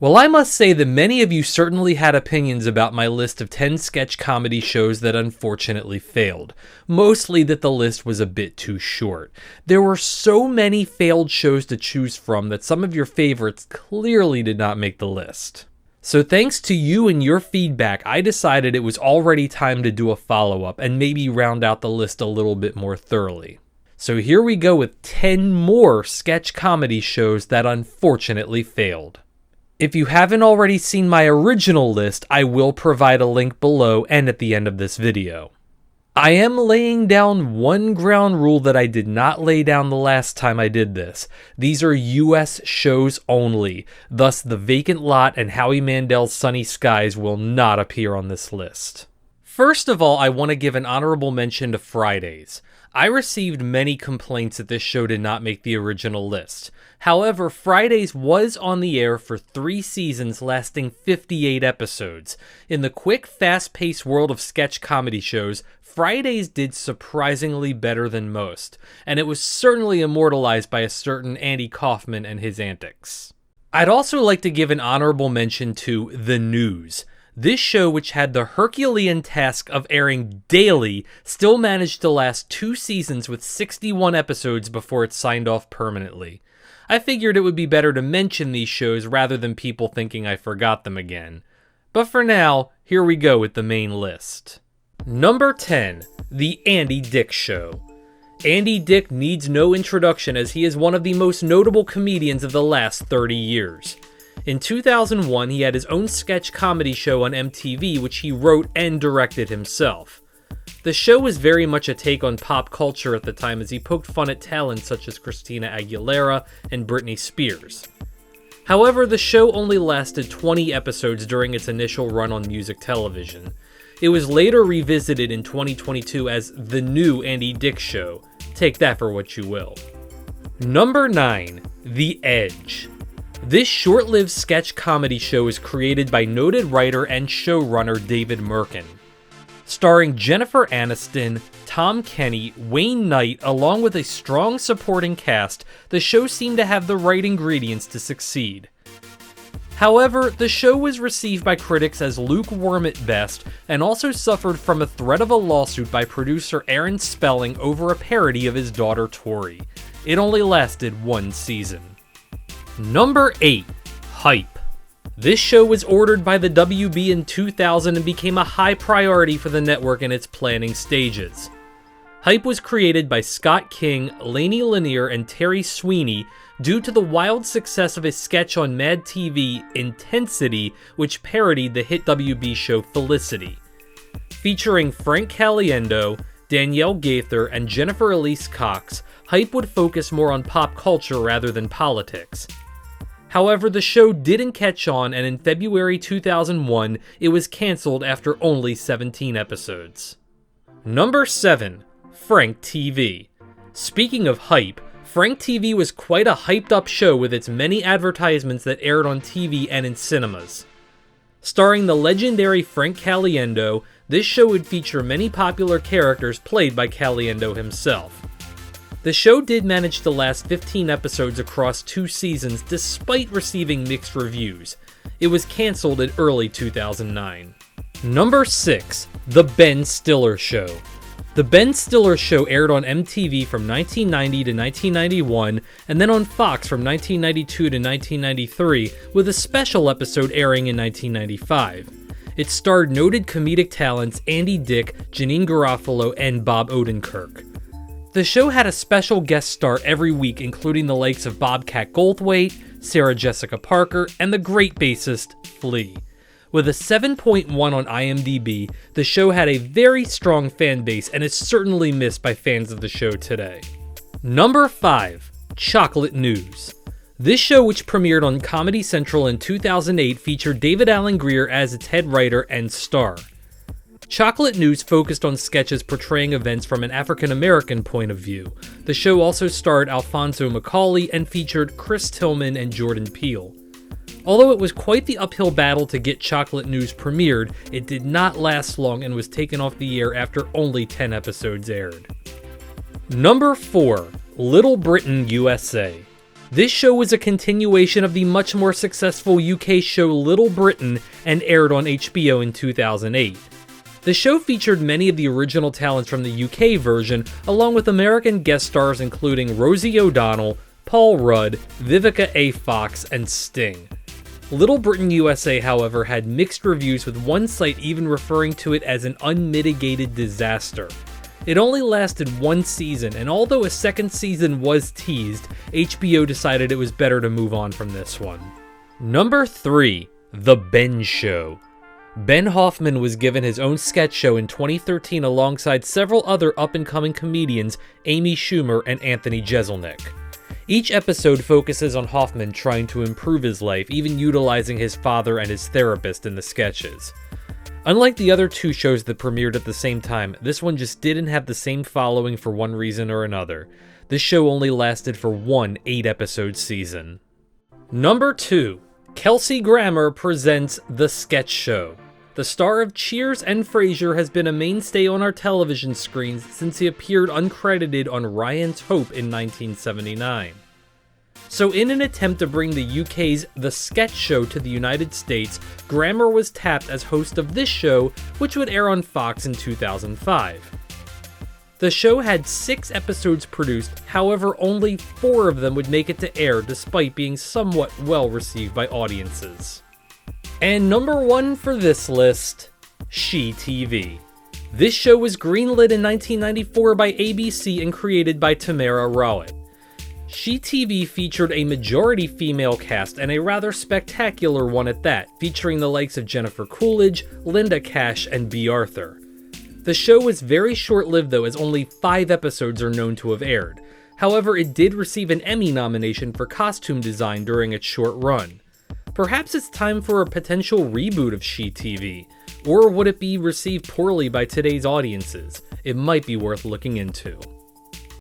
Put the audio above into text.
Well, I must say that many of you certainly had opinions about my list of 10 sketch comedy shows that unfortunately failed. Mostly that the list was a bit too short. There were so many failed shows to choose from that some of your favorites clearly did not make the list. So thanks to you and your feedback, I decided it was already time to do a follow-up and maybe round out the list a little bit more thoroughly. So here we go with 10 more sketch comedy shows that unfortunately failed. If you haven't already seen my original list, I will provide a link below and at the end of this video. I am laying down one ground rule that I did not lay down the last time I did this. These are US shows only, thus The Vacant Lot and Howie Mandel's Sunny Skies will not appear on this list. First of all, I want to give an honorable mention to Fridays. I received many complaints that this show did not make the original list. However, Fridays was on the air for 3 seasons lasting 58 episodes. In the quick, fast-paced world of sketch comedy shows, Fridays did surprisingly better than most, and it was certainly immortalized by a certain Andy Kaufman and his antics. I'd also like to give an honorable mention to The News. This show, which had the Herculean task of airing daily, still managed to last 2 seasons with 61 episodes before it signed off permanently. I figured it would be better to mention these shows rather than people thinking I forgot them again. But for now, here we go with the main list. Number 10, The Andy Dick Show. Andy Dick needs no introduction as he is one of the most notable comedians of the last 30 years. In 2001, he had his own sketch comedy show on MTV, which he wrote and directed himself. The show was very much a take on pop culture at the time as he poked fun at talents such as Christina Aguilera and Britney Spears. However, the show only lasted 20 episodes during its initial run on music television. It was later revisited in 2022 as The New Andy Dick Show. Take that for what you will. Number 9, The Edge. This short-lived sketch comedy show is created by noted writer and showrunner David Merkin. Starring Jennifer Aniston, Tom Kenny, Wayne Knight, along with a strong supporting cast, the show seemed to have the right ingredients to succeed. However, the show was received by critics as lukewarm at best, and also suffered from a threat of a lawsuit by producer Aaron Spelling over a parody of his daughter Tori. It only lasted 1 season. Number 8, Hype. This show was ordered by the WB in 2000 and became a high priority for the network in its planning stages. Hype was created by Scott King, Lainey Lanier, and Terry Sweeney due to the wild success of a sketch on Mad TV, Intensity, which parodied the hit WB show Felicity. Featuring Frank Caliendo, Danielle Gaither, and Jennifer Elise Cox, Hype would focus more on pop culture rather than politics. However, the show didn't catch on, and in February 2001, it was canceled after only 17 episodes. Number 7, Frank TV. Speaking of hype, Frank TV was quite a hyped-up show with its many advertisements that aired on TV and in cinemas. Starring the legendary Frank Caliendo, this show would feature many popular characters played by Caliendo himself. The show did manage to last 15 episodes across 2 seasons despite receiving mixed reviews. It was canceled in early 2009. Number 6, The Ben Stiller Show. The Ben Stiller Show aired on MTV from 1990 to 1991, and then on Fox from 1992 to 1993, with a special episode airing in 1995. It starred noted comedic talents Andy Dick, Janine Garofalo, and Bob Odenkirk. The show had a special guest star every week, including the likes of Bobcat Goldthwait, Sarah Jessica Parker, and the great bassist Flea. With a 7.1 on IMDb, the show had a very strong fan base and is certainly missed by fans of the show today. Number 5, Chocolate News. This show, which premiered on Comedy Central in 2008, featured David Alan Grier as its head writer and star. Chocolate News focused on sketches portraying events from an African-American point of view. The show also starred Alfonso Macaulay and featured Chris Tillman and Jordan Peele. Although it was quite the uphill battle to get Chocolate News premiered, it did not last long and was taken off the air after only 10 episodes aired. Number 4, Little Britain USA. This show was a continuation of the much more successful UK show Little Britain and aired on HBO in 2008. The show featured many of the original talents from the UK version, along with American guest stars including Rosie O'Donnell, Paul Rudd, Vivica A. Fox, and Sting. Little Britain USA, however, had mixed reviews, with one site even referring to it as an unmitigated disaster. It only lasted one season, and although a second season was teased, HBO decided it was better to move on from this one. Number 3. The Ben Show. Ben Hoffman was given his own sketch show in 2013 alongside several other up-and-coming comedians, Amy Schumer and Anthony Jeselnik. Each episode focuses on Hoffman trying to improve his life, even utilizing his father and his therapist in the sketches. Unlike the other two shows that premiered at the same time, this one just didn't have the same following for one reason or another. This show only lasted for one 8-episode season. Number 2. Kelsey Grammer presents The Sketch Show. The star of Cheers and Frasier has been a mainstay on our television screens since he appeared uncredited on Ryan's Hope in 1979. So in an attempt to bring the UK's The Sketch Show to the United States, Grammer was tapped as host of this show, which would air on Fox in 2005. The show had 6 episodes produced, however only 4 of them would make it to air despite being somewhat well received by audiences. And number 1 for this list, She TV. This show was greenlit in 1994 by ABC and created by Tamara Rowett. She TV featured a majority female cast, and a rather spectacular one at that, featuring the likes of Jennifer Coolidge, Linda Cash, and Bea Arthur. The show was very short-lived though, as only 5 episodes are known to have aired. However, it did receive an Emmy nomination for costume design during its short run. Perhaps it's time for a potential reboot of She TV, or would it be received poorly by today's audiences? It might be worth looking into.